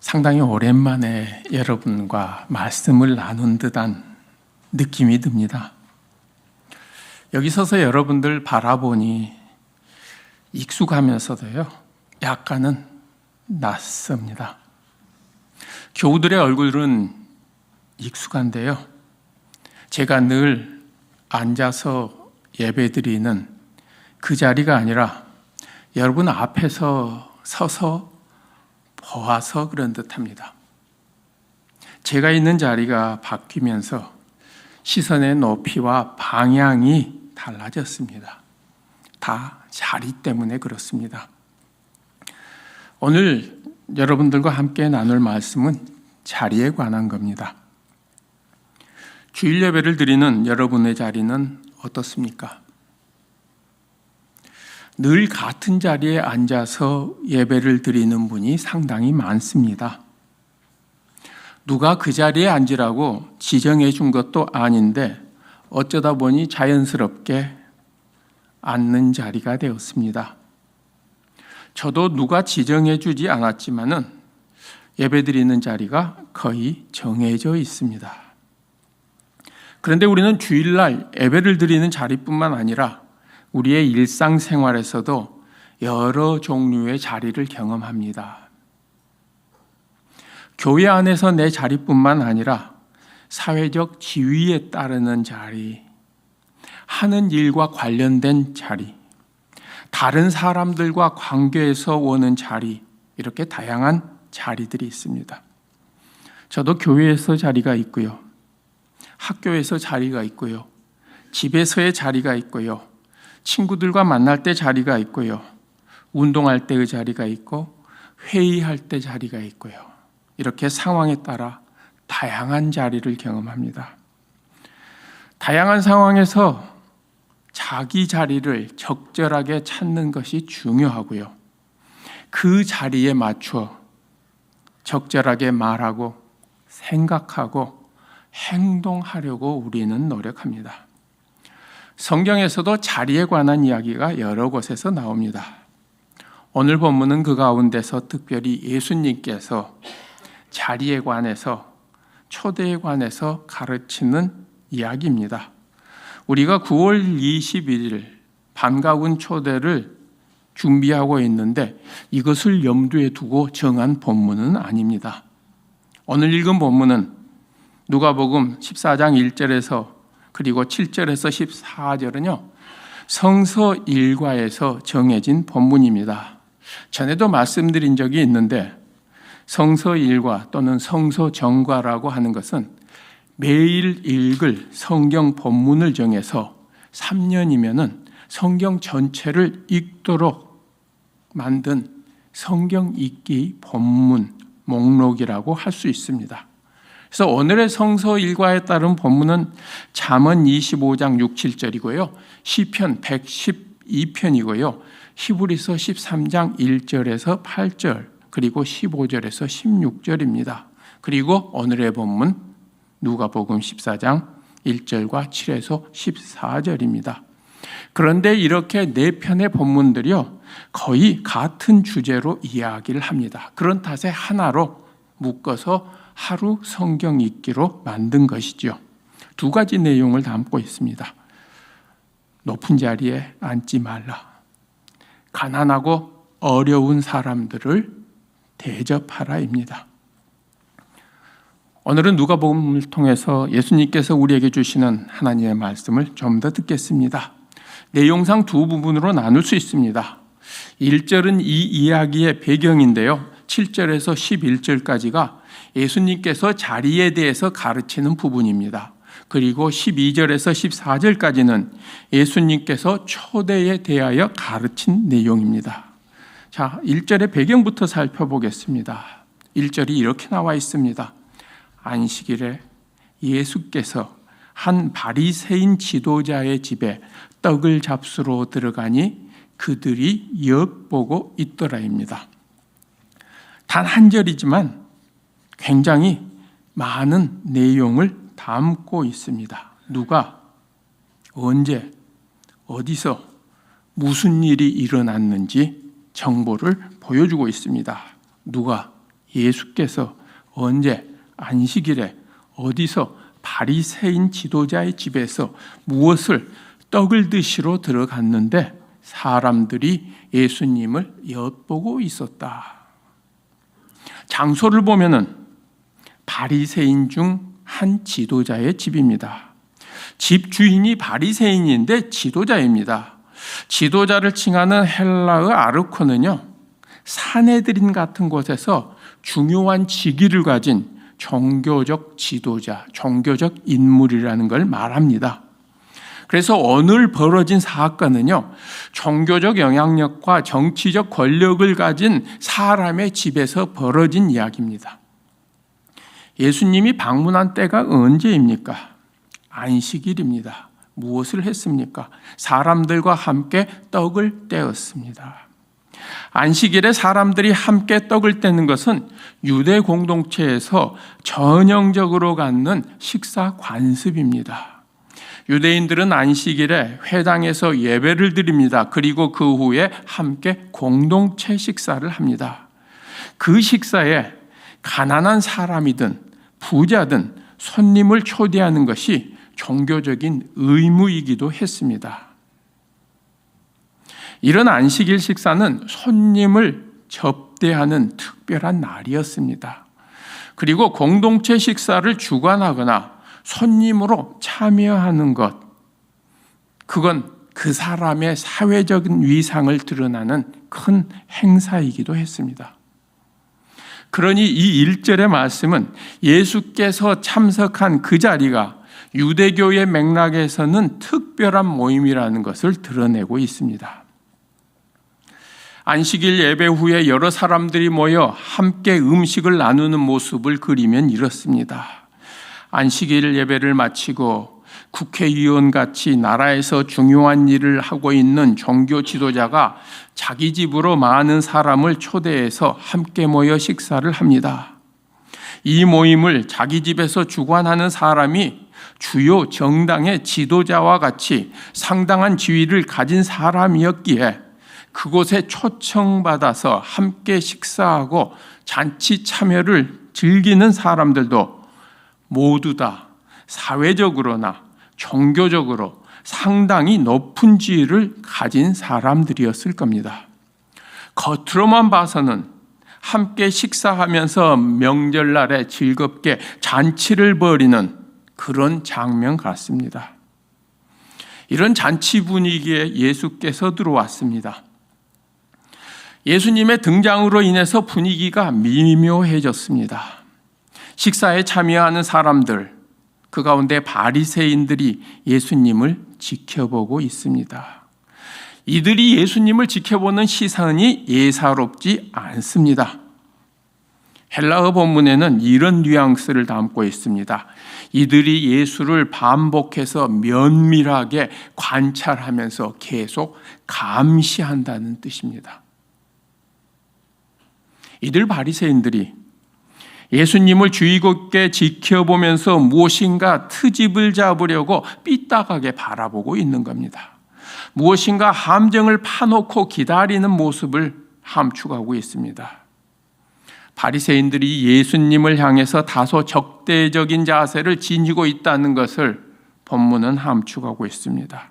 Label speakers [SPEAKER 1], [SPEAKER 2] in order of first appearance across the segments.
[SPEAKER 1] 상당히 오랜만에 여러분과 말씀을 나눈 듯한 느낌이 듭니다. 여기 서서 여러분들 바라보니 익숙하면서도요, 약간은 낯섭니다. 교우들의 얼굴은 익숙한데요, 제가 늘 앉아서 예배드리는 그 자리가 아니라 여러분 앞에서 서서 보아서 그런 듯합니다. 제가 있는 자리가 바뀌면서 시선의 높이와 방향이 달라졌습니다. 다 자리 때문에 그렇습니다. 오늘 여러분들과 함께 나눌 말씀은 자리에 관한 겁니다. 주일 예배를 드리는 여러분의 자리는 어떻습니까? 늘 같은 자리에 앉아서 예배를 드리는 분이 상당히 많습니다. 누가 그 자리에 앉으라고 지정해 준 것도 아닌데 어쩌다 보니 자연스럽게 앉는 자리가 되었습니다. 저도 누가 지정해 주지 않았지만은 예배 드리는 자리가 거의 정해져 있습니다. 그런데 우리는 주일날 예배를 드리는 자리뿐만 아니라 우리의 일상생활에서도 여러 종류의 자리를 경험합니다. 교회 안에서 내 자리뿐만 아니라 사회적 지위에 따르는 자리, 하는 일과 관련된 자리, 다른 사람들과 관계에서 오는 자리, 이렇게 다양한 자리들이 있습니다. 저도 교회에서 자리가 있고요, 학교에서 자리가 있고요, 집에서의 자리가 있고요, 친구들과 만날 때 자리가 있고요, 운동할 때의 자리가 있고 회의할 때 자리가 있고요. 이렇게 상황에 따라 다양한 자리를 경험합니다. 다양한 상황에서 자기 자리를 적절하게 찾는 것이 중요하고요. 그 자리에 맞춰 적절하게 말하고 생각하고 행동하려고 우리는 노력합니다. 성경에서도 자리에 관한 이야기가 여러 곳에서 나옵니다. 오늘 본문은 그 가운데서 특별히 예수님께서 자리에 관해서, 초대에 관해서 가르치는 이야기입니다. 우리가 9월 21일 반가운 초대를 준비하고 있는데 이것을 염두에 두고 정한 본문은 아닙니다. 오늘 읽은 본문은 누가복음 14장 1절에서 그리고 7절에서 14절은요, 성서 일과에서 정해진 본문입니다. 전에도 말씀드린 적이 있는데 성서 일과 또는 성서 정과라고 하는 것은 매일 읽을 성경 본문을 정해서 3년이면은 성경 전체를 읽도록 만든 성경 읽기 본문 목록이라고 할 수 있습니다. 그래서 오늘의 성서 일과에 따른 본문은 잠언 25장 6, 7절이고요. 시편 112편이고요. 히브리서 13장 1절에서 8절, 그리고 15절에서 16절입니다. 그리고 오늘의 본문 누가복음 14장 1절과 7에서 14절입니다. 그런데 이렇게 네 편의 본문들이요, 거의 같은 주제로 이야기를 합니다. 그런 탓에 하나로 묶어서 하루 성경 읽기로 만든 것이죠. 두 가지 내용을 담고 있습니다. 높은 자리에 앉지 말라. 가난하고 어려운 사람들을 대접하라입니다. 오늘은 누가복음을 통해서 예수님께서 우리에게 주시는 하나님의 말씀을 좀 더 듣겠습니다. 내용상 두 부분으로 나눌 수 있습니다. 1절은 이 이야기의 배경인데요, 7절에서 11절까지가 예수님께서 자리에 대해서 가르치는 부분입니다. 그리고 12절에서 14절까지는 예수님께서 초대에 대하여 가르친 내용입니다. 자, 1절의 배경부터 살펴보겠습니다. 1절이 이렇게 나와 있습니다. 안식일에 예수께서 한 바리새인 지도자의 집에 떡을 잡수러 들어가니 그들이 엿보고 있더라입니다. 단 한 절이지만 굉장히 많은 내용을 담고 있습니다. 누가, 언제, 어디서, 무슨 일이 일어났는지 정보를 보여주고 있습니다. 누가? 예수께서 언제 안식일에 어디서 바리새인 지도자의 집에서 무엇을 떡을 드시러 들어갔는데 사람들이 예수님을 엿보고 있었다. 장소를 보면은 바리새인 중 한 지도자의 집입니다. 집 주인이 바리새인인데 지도자입니다. 지도자를 칭하는 헬라어 아르코는요, 사내들인 같은 곳에서 중요한 직위를 가진 종교적 지도자, 종교적 인물이라는 걸 말합니다. 그래서 오늘 벌어진 사건은요, 종교적 영향력과 정치적 권력을 가진 사람의 집에서 벌어진 이야기입니다. 예수님이 방문한 때가 언제입니까? 안식일입니다. 무엇을 했습니까? 사람들과 함께 떡을 떼었습니다. 안식일에 사람들이 함께 떡을 떼는 것은 유대 공동체에서 전형적으로 갖는 식사 관습입니다. 유대인들은 안식일에 회당에서 예배를 드립니다. 그리고 그 후에 함께 공동체 식사를 합니다. 그 식사에 가난한 사람이든 부자든 손님을 초대하는 것이 종교적인 의무이기도 했습니다. 이런 안식일 식사는 손님을 접대하는 특별한 날이었습니다. 그리고 공동체 식사를 주관하거나 손님으로 참여하는 것, 그건 그 사람의 사회적인 위상을 드러나는 큰 행사이기도 했습니다. 그러니 이 1절의 말씀은 예수께서 참석한 그 자리가 유대교의 맥락에서는 특별한 모임이라는 것을 드러내고 있습니다. 안식일 예배 후에 여러 사람들이 모여 함께 음식을 나누는 모습을 그리면 이렇습니다. 안식일 예배를 마치고 국회의원같이 나라에서 중요한 일을 하고 있는 종교 지도자가 자기 집으로 많은 사람을 초대해서 함께 모여 식사를 합니다. 이 모임을 자기 집에서 주관하는 사람이 주요 정당의 지도자와 같이 상당한 지위를 가진 사람이었기에 그곳에 초청받아서 함께 식사하고 잔치 참여를 즐기는 사람들도 모두 다 사회적으로나 종교적으로 상당히 높은 지위를 가진 사람들이었을 겁니다. 겉으로만 봐서는 함께 식사하면서 명절날에 즐겁게 잔치를 벌이는 그런 장면 같습니다. 이런 잔치 분위기에 예수께서 들어왔습니다. 예수님의 등장으로 인해서 분위기가 미묘해졌습니다. 식사에 참여하는 사람들, 그 가운데 바리새인들이 예수님을 지켜보고 있습니다. 이들이 예수님을 지켜보는 시선이 예사롭지 않습니다. 헬라어 본문에는 이런 뉘앙스를 담고 있습니다. 이들이 예수를 반복해서 면밀하게 관찰하면서 계속 감시한다는 뜻입니다. 이들 바리새인들이 예수님을 주의 깊게 지켜보면서 무엇인가 트집을 잡으려고 삐딱하게 바라보고 있는 겁니다. 무엇인가 함정을 파놓고 기다리는 모습을 함축하고 있습니다. 바리새인들이 예수님을 향해서 다소 적대적인 자세를 지니고 있다는 것을 본문은 함축하고 있습니다.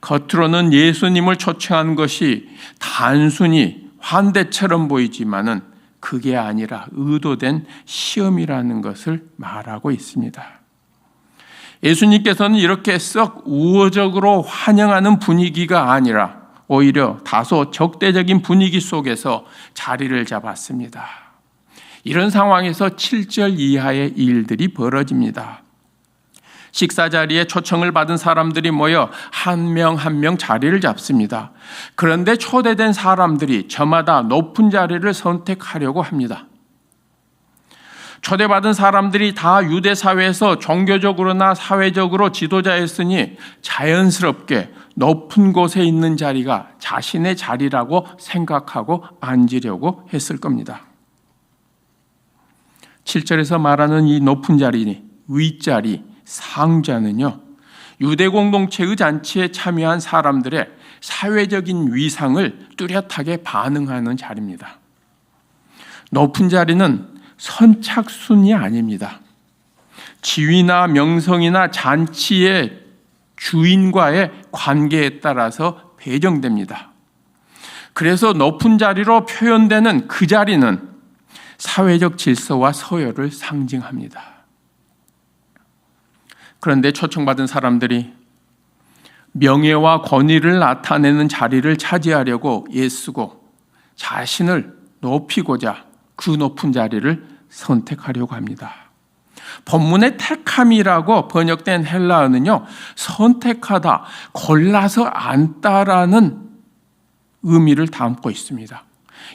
[SPEAKER 1] 겉으로는 예수님을 초청한 것이 단순히 환대처럼 보이지만은 그게 아니라 의도된 시험이라는 것을 말하고 있습니다. 예수님께서는 이렇게 썩 우호적으로 환영하는 분위기가 아니라 오히려 다소 적대적인 분위기 속에서 자리를 잡았습니다. 이런 상황에서 7절 이하의 일들이 벌어집니다. 식사 자리에 초청을 받은 사람들이 모여 한 명 한 명 자리를 잡습니다. 그런데 초대된 사람들이 저마다 높은 자리를 선택하려고 합니다. 초대받은 사람들이 다 유대 사회에서 종교적으로나 사회적으로 지도자였으니 자연스럽게 높은 곳에 있는 자리가 자신의 자리라고 생각하고 앉으려고 했을 겁니다. 7절에서 말하는 이 높은 자리, 윗자리, 상자는요, 유대 공동체의 잔치에 참여한 사람들의 사회적인 위상을 뚜렷하게 반응하는 자리입니다. 높은 자리는 선착순이 아닙니다. 지위나 명성이나 잔치의 주인과의 관계에 따라서 배정됩니다. 그래서 높은 자리로 표현되는 그 자리는 사회적 질서와 서열을 상징합니다. 그런데 초청받은 사람들이 명예와 권위를 나타내는 자리를 차지하려고 애쓰고 자신을 높이고자 그 높은 자리를 선택하려고 합니다. 본문의 택함이라고 번역된 헬라어는요, 선택하다, 골라서 앉다라는 의미를 담고 있습니다.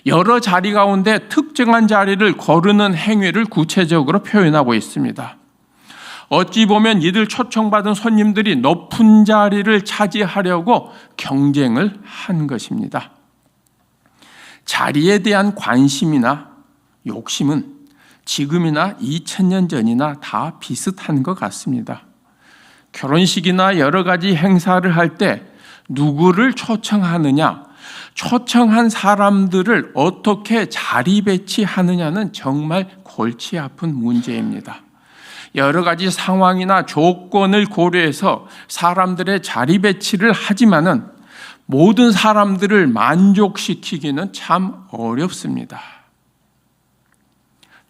[SPEAKER 1] 여러 자리 가운데 특정한 자리를 거르는 행위를 구체적으로 표현하고 있습니다. 어찌 보면 이들 초청받은 손님들이 높은 자리를 차지하려고 경쟁을 한 것입니다. 자리에 대한 관심이나 욕심은 지금이나 2000년 전이나 다 비슷한 것 같습니다. 결혼식이나 여러 가지 행사를 할 때 누구를 초청하느냐, 초청한 사람들을 어떻게 자리 배치하느냐는 정말 골치 아픈 문제입니다. 여러 가지 상황이나 조건을 고려해서 사람들의 자리 배치를 하지만은 모든 사람들을 만족시키기는 참 어렵습니다.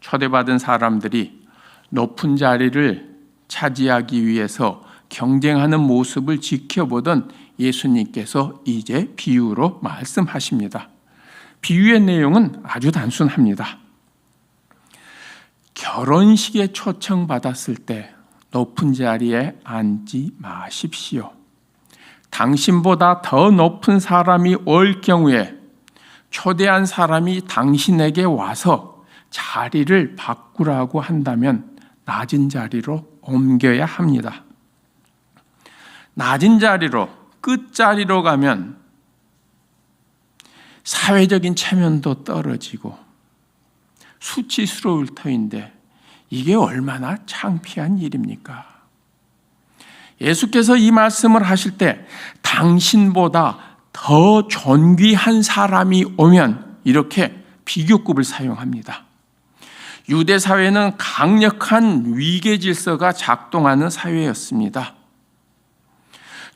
[SPEAKER 1] 초대받은 사람들이 높은 자리를 차지하기 위해서 경쟁하는 모습을 지켜보던 예수님께서 이제 비유로 말씀하십니다. 비유의 내용은 아주 단순합니다. 결혼식에 초청받았을 때 높은 자리에 앉지 마십시오. 당신보다 더 높은 사람이 올 경우에 초대한 사람이 당신에게 와서 자리를 바꾸라고 한다면 낮은 자리로 옮겨야 합니다. 낮은 자리로, 끝자리로 가면 사회적인 체면도 떨어지고 수치스러울 터인데 이게 얼마나 창피한 일입니까? 예수께서 이 말씀을 하실 때 당신보다 더 존귀한 사람이 오면 이렇게 비교급을 사용합니다. 유대 사회는 강력한 위계 질서가 작동하는 사회였습니다.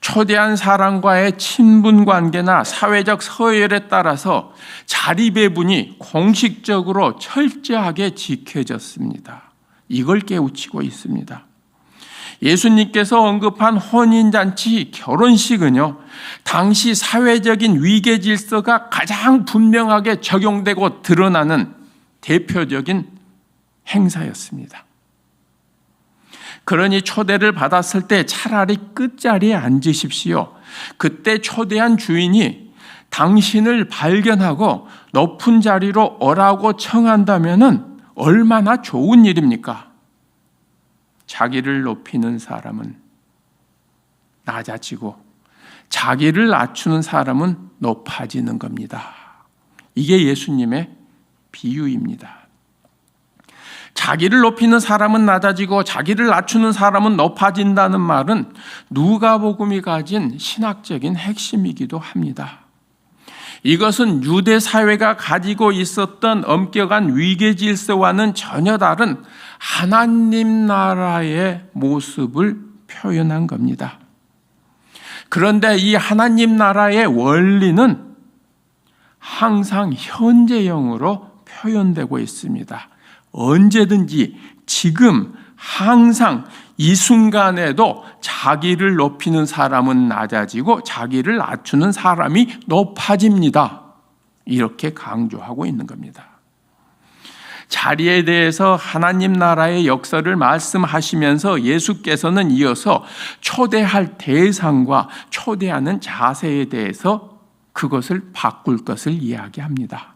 [SPEAKER 1] 초대한 사람과의 친분 관계나 사회적 서열에 따라서 자리 배분이 공식적으로 철저하게 지켜졌습니다. 이걸 깨우치고 있습니다. 예수님께서 언급한 혼인잔치, 결혼식은요, 당시 사회적인 위계 질서가 가장 분명하게 적용되고 드러나는 대표적인 행사였습니다. 그러니 초대를 받았을 때 차라리 끝자리에 앉으십시오. 그때 초대한 주인이 당신을 발견하고 높은 자리로 오라고 청한다면 얼마나 좋은 일입니까? 자기를 높이는 사람은 낮아지고 자기를 낮추는 사람은 높아지는 겁니다. 이게 예수님의 비유입니다. 자기를 높이는 사람은 낮아지고 자기를 낮추는 사람은 높아진다는 말은 누가복음이 가진 신학적인 핵심이기도 합니다. 이것은 유대 사회가 가지고 있었던 엄격한 위계 질서와는 전혀 다른 하나님 나라의 모습을 표현한 겁니다. 그런데 이 하나님 나라의 원리는 항상 현재형으로 표현되고 있습니다. 언제든지 지금 항상 이 순간에도 자기를 높이는 사람은 낮아지고 자기를 낮추는 사람이 높아집니다. 이렇게 강조하고 있는 겁니다. 자리에 대해서 하나님 나라의 역사를 말씀하시면서 예수께서는 이어서 초대할 대상과 초대하는 자세에 대해서 그것을 바꿀 것을 이야기합니다.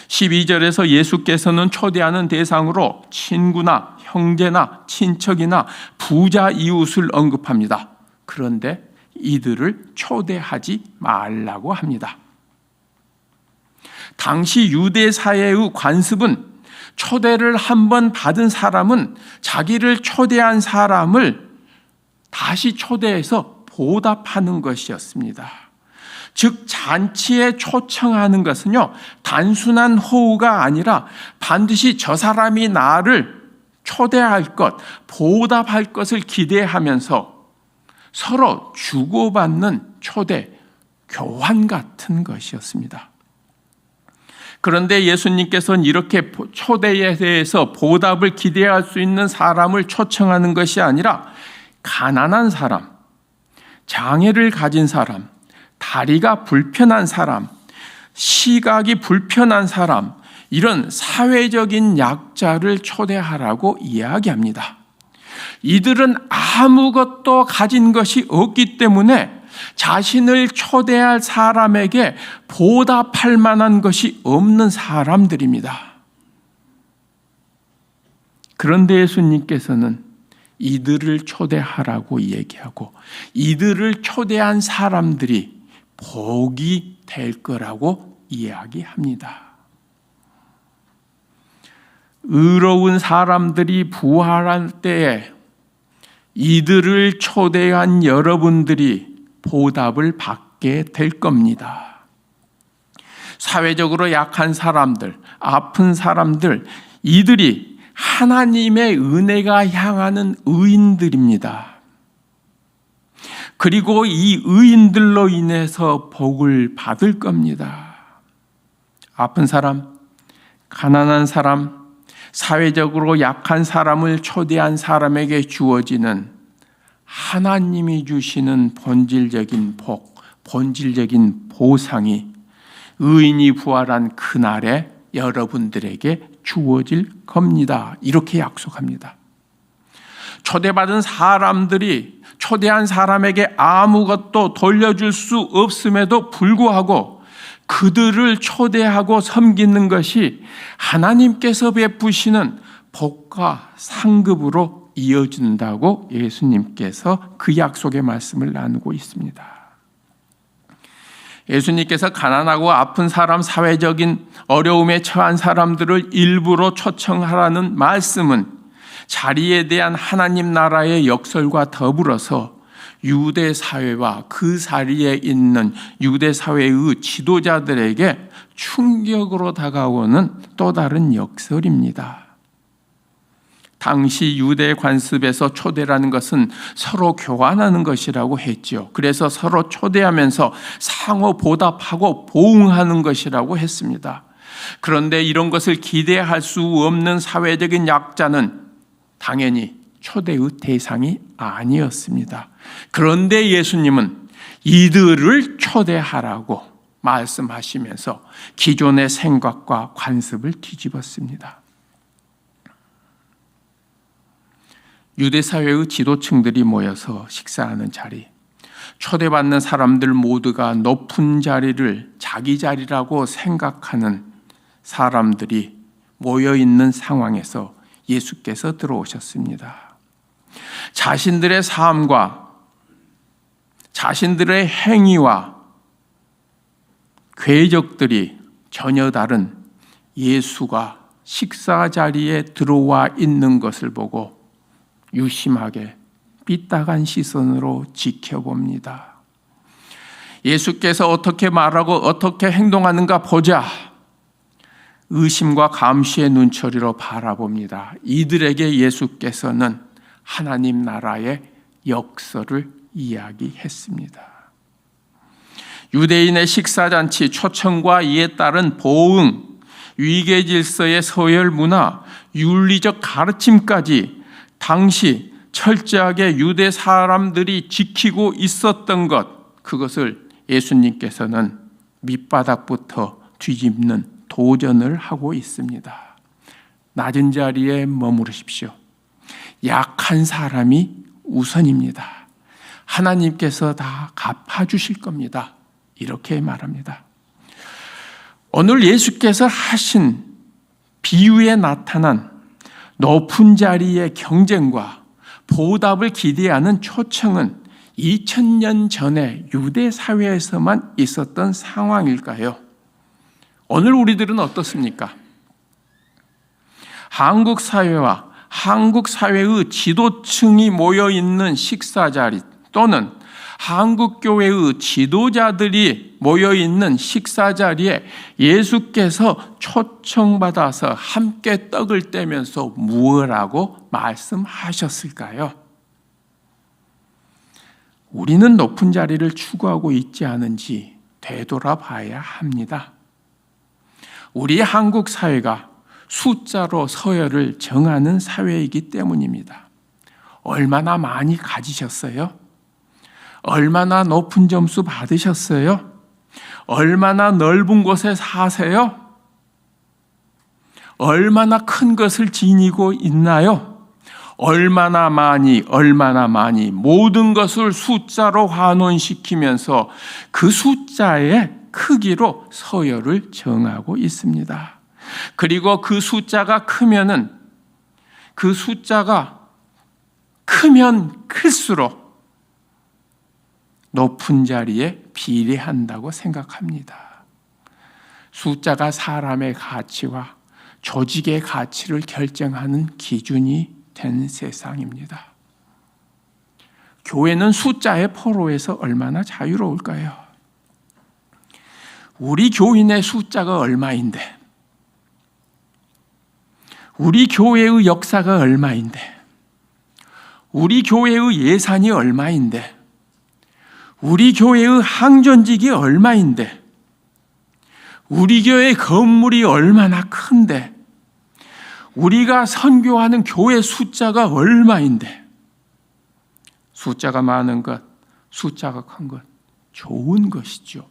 [SPEAKER 1] 12절에서 예수께서는 초대하는 대상으로 친구나 형제나 친척이나 부자 이웃을 언급합니다. 그런데 이들을 초대하지 말라고 합니다. 당시 유대 사회의 관습은 초대를 한번 받은 사람은 자기를 초대한 사람을 다시 초대해서 보답하는 것이었습니다. 즉 잔치에 초청하는 것은요, 단순한 호의가 아니라 반드시 저 사람이 나를 초대할 것, 보답할 것을 기대하면서 서로 주고받는 초대, 교환 같은 것이었습니다. 그런데 예수님께서는 이렇게 초대에 대해서 보답을 기대할 수 있는 사람을 초청하는 것이 아니라 가난한 사람, 장애를 가진 사람, 다리가 불편한 사람, 시각이 불편한 사람, 이런 사회적인 약자를 초대하라고 이야기합니다. 이들은 아무것도 가진 것이 없기 때문에 자신을 초대할 사람에게 보답할 만한 것이 없는 사람들입니다. 그런데 예수님께서는 이들을 초대하라고 얘기하고 이들을 초대한 사람들이 복이 될 거라고 이야기합니다. 의로운 사람들이 부활할 때에 이들을 초대한 여러분들이 보답을 받게 될 겁니다. 사회적으로 약한 사람들, 아픈 사람들, 이들이 하나님의 은혜가 향하는 의인들입니다. 그리고 이 의인들로 인해서 복을 받을 겁니다. 아픈 사람, 가난한 사람, 사회적으로 약한 사람을 초대한 사람에게 주어지는 하나님이 주시는 본질적인 복, 본질적인 보상이 의인이 부활한 그날에 여러분들에게 주어질 겁니다. 이렇게 약속합니다. 초대받은 사람들이 초대한 사람에게 아무것도 돌려줄 수 없음에도 불구하고 그들을 초대하고 섬기는 것이 하나님께서 베푸시는 복과 상급으로 이어진다고 예수님께서 그 약속의 말씀을 나누고 있습니다. 예수님께서 가난하고 아픈 사람, 사회적인 어려움에 처한 사람들을 일부러 초청하라는 말씀은 자리에 대한 하나님 나라의 역설과 더불어서 유대 사회와 그 자리에 있는 유대 사회의 지도자들에게 충격으로 다가오는 또 다른 역설입니다. 당시 유대 관습에서 초대라는 것은 서로 교환하는 것이라고 했죠. 그래서 서로 초대하면서 상호 보답하고 보응하는 것이라고 했습니다. 그런데 이런 것을 기대할 수 없는 사회적인 약자는 당연히 초대의 대상이 아니었습니다. 그런데 예수님은 이들을 초대하라고 말씀하시면서 기존의 생각과 관습을 뒤집었습니다. 유대 사회의 지도층들이 모여서 식사하는 자리, 초대받는 사람들 모두가 높은 자리를 자기 자리라고 생각하는 사람들이 모여있는 상황에서 예수께서 들어오셨습니다. 자신들의 삶과 자신들의 행위와 궤적들이 전혀 다른 예수가 식사 자리에 들어와 있는 것을 보고 유심하게 삐딱한 시선으로 지켜봅니다. 예수께서 어떻게 말하고 어떻게 행동하는가 보자. 의심과 감시의 눈초리로 바라봅니다. 이들에게 예수께서는 하나님 나라의 역설을 이야기했습니다. 유대인의 식사잔치, 초청과 이에 따른 보응, 위계질서의 서열 문화, 윤리적 가르침까지 당시 철저하게 유대 사람들이 지키고 있었던 것, 그것을 예수님께서는 밑바닥부터 뒤집는 도전을 하고 있습니다. 낮은 자리에 머무르십시오. 약한 사람이 우선입니다. 하나님께서 다 갚아주실 겁니다. 이렇게 말합니다. 오늘 예수께서 하신 비유에 나타난 높은 자리의 경쟁과 보답을 기대하는 초청은 2000년 전에 유대 사회에서만 있었던 상황일까요? 오늘 우리들은 어떻습니까? 한국 사회와 한국 사회의 지도층이 모여 있는 식사 자리 또는 한국교회의 지도자들이 모여있는 식사 자리에 예수께서 초청받아서 함께 떡을 떼면서 무엇라고 말씀하셨을까요? 우리는 높은 자리를 추구하고 있지 않은지 되돌아봐야 합니다. 우리 한국 사회가 숫자로 서열을 정하는 사회이기 때문입니다. 얼마나 많이 가지셨어요? 얼마나 높은 점수 받으셨어요? 얼마나 넓은 곳에 사세요? 얼마나 큰 것을 지니고 있나요? 얼마나 많이 모든 것을 숫자로 환원시키면서 그 숫자의 크기로 서열을 정하고 있습니다. 그리고 그 숫자가 크면 클수록 높은 자리에 비례한다고 생각합니다. 숫자가 사람의 가치와 조직의 가치를 결정하는 기준이 된 세상입니다. 교회는 숫자의 포로에서 얼마나 자유로울까요? 우리 교인의 숫자가 얼마인데, 우리 교회의 역사가 얼마인데, 우리 교회의 예산이 얼마인데, 우리 교회의 항존직이 얼마인데, 우리 교회 건물이 얼마나 큰데, 우리가 선교하는 교회 숫자가 얼마인데, 숫자가 많은 것, 숫자가 큰 것, 좋은 것이죠.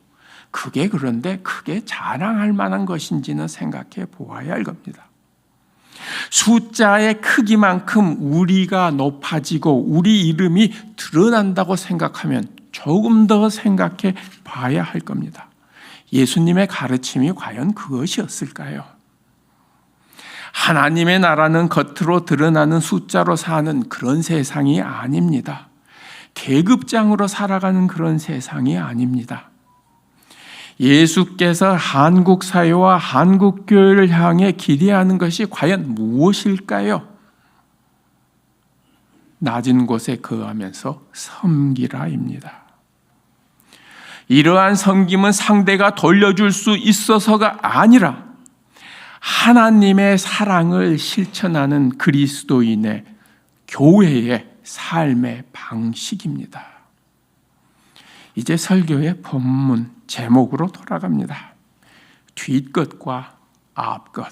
[SPEAKER 1] 그런데 크게 자랑할 만한 것인지는 생각해 보아야 할 겁니다. 숫자의 크기만큼 우리가 높아지고 우리 이름이 드러난다고 생각하면 조금 더 생각해 봐야 할 겁니다. 예수님의 가르침이 과연 그것이었을까요? 하나님의 나라는 겉으로 드러나는 숫자로 사는 그런 세상이 아닙니다. 계급장으로 살아가는 그런 세상이 아닙니다. 예수께서 한국 사회와 한국 교회를 향해 기대하는 것이 과연 무엇일까요? 낮은 곳에 거하면서 섬기라입니다. 이러한 섬김은 상대가 돌려줄 수 있어서가 아니라 하나님의 사랑을 실천하는 그리스도인의 교회의 삶의 방식입니다. 이제 설교의 본문 제목으로 돌아갑니다. 뒷것과 앞것.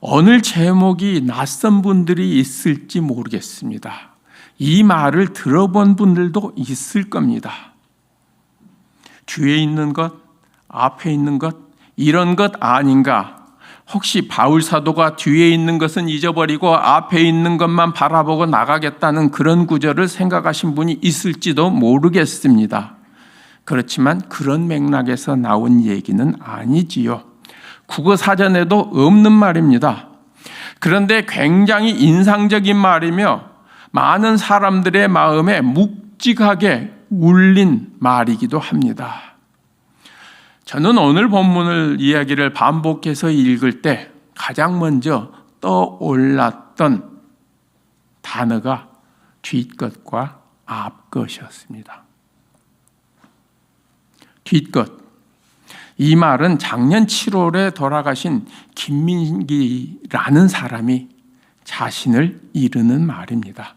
[SPEAKER 1] 오늘 제목이 낯선 분들이 있을지 모르겠습니다. 이 말을 들어본 분들도 있을 겁니다. 뒤에 있는 것, 앞에 있는 것, 이런 것 아닌가? 혹시 바울 사도가 뒤에 있는 것은 잊어버리고 앞에 있는 것만 바라보고 나가겠다는 그런 구절을 생각하신 분이 있을지도 모르겠습니다. 그렇지만 그런 맥락에서 나온 얘기는 아니지요. 국어 사전에도 없는 말입니다. 그런데 굉장히 인상적인 말이며 많은 사람들의 마음에 묵직하게 울린 말이기도 합니다. 저는 오늘 본문을 이야기를 반복해서 읽을 때 가장 먼저 떠올랐던 단어가 뒷것과 앞것이었습니다. 뒷것. 이 말은 작년 7월에 돌아가신 김민기라는 사람이 자신을 이르는 말입니다.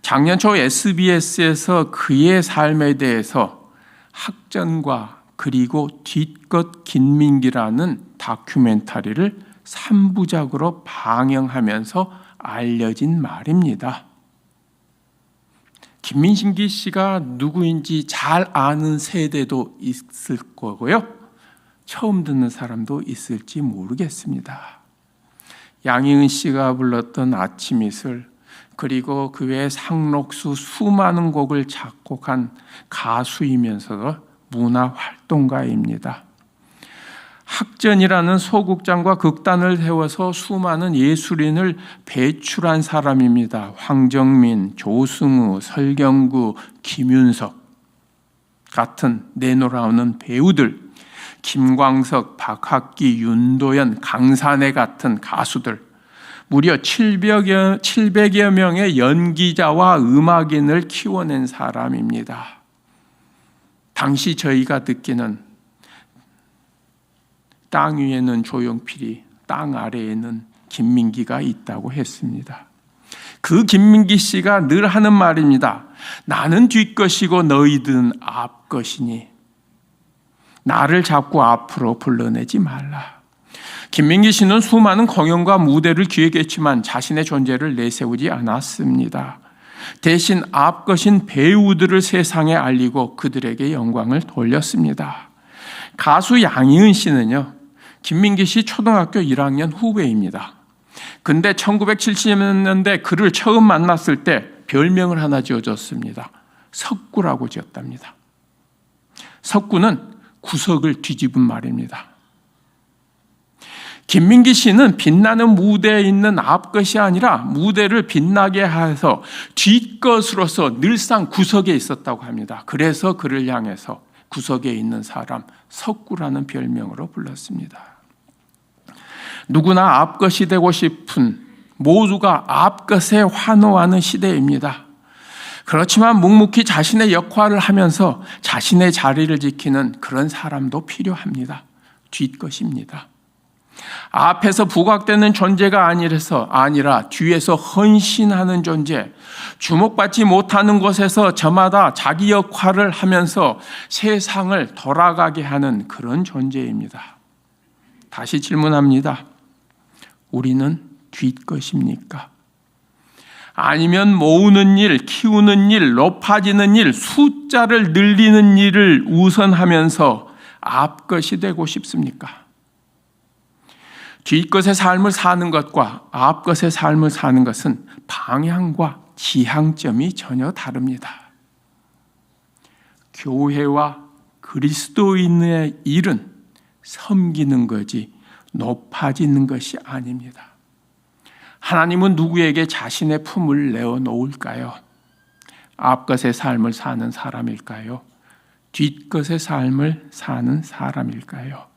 [SPEAKER 1] 작년 초 SBS에서 그의 삶에 대해서 학전과 그리고 뒷것 김민기라는 다큐멘터리를 3부작으로 방영하면서 알려진 말입니다. 김민기 씨가 누구인지 잘 아는 세대도 있을 거고요. 처음 듣는 사람도 있을지 모르겠습니다. 양희은 씨가 불렀던 아침 이슬, 그리고 그 외에 상록수 수많은 곡을 작곡한 가수이면서도 문화활동가입니다. 학전이라는 소극장과 극단을 세워서 수많은 예술인을 배출한 사람입니다. 황정민, 조승우, 설경구, 김윤석 같은 내노라오는 배우들, 김광석, 박학기, 윤도현, 강산해 같은 가수들, 무려 700여 명의 연기자와 음악인을 키워낸 사람입니다. 당시 저희가 듣기는 땅 위에는 조용필이, 땅 아래에는 김민기가 있다고 했습니다. 그 김민기 씨가 늘 하는 말입니다. 나는 뒷것이고 너희들은 앞것이니 나를 자꾸 앞으로 불러내지 말라. 김민기 씨는 수많은 공연과 무대를 기획했지만 자신의 존재를 내세우지 않았습니다. 대신 앞것인 배우들을 세상에 알리고 그들에게 영광을 돌렸습니다. 가수 양희은 씨는요, 김민기 씨 초등학교 1학년 후배입니다. 근데 1970년대 그를 처음 만났을 때 별명을 하나 지어줬습니다. 석구라고 지었답니다. 석구는 구석을 뒤집은 말입니다. 김민기 씨는 빛나는 무대에 있는 앞것이 아니라 무대를 빛나게 해서 뒷것으로서 늘상 구석에 있었다고 합니다. 그래서 그를 향해서 구석에 있는 사람, 석구라는 별명으로 불렀습니다. 누구나 앞것이 되고 싶은, 모두가 앞것에 환호하는 시대입니다. 그렇지만 묵묵히 자신의 역할을 하면서 자신의 자리를 지키는 그런 사람도 필요합니다. 뒷것입니다. 앞에서 부각되는 존재가 아니라 뒤에서 헌신하는 존재, 주목받지 못하는 곳에서 저마다 자기 역할을 하면서 세상을 돌아가게 하는 그런 존재입니다. 다시 질문합니다. 우리는 뒷것입니까? 아니면 모으는 일, 키우는 일, 높아지는 일, 숫자를 늘리는 일을 우선하면서 앞것이 되고 싶습니까? 뒷것의 삶을 사는 것과 앞것의 삶을 사는 것은 방향과 지향점이 전혀 다릅니다. 교회와 그리스도인의 일은 섬기는 거지 높아지는 것이 아닙니다. 하나님은 누구에게 자신의 품을 내어놓을까요? 앞것의 삶을 사는 사람일까요? 뒷것의 삶을 사는 사람일까요?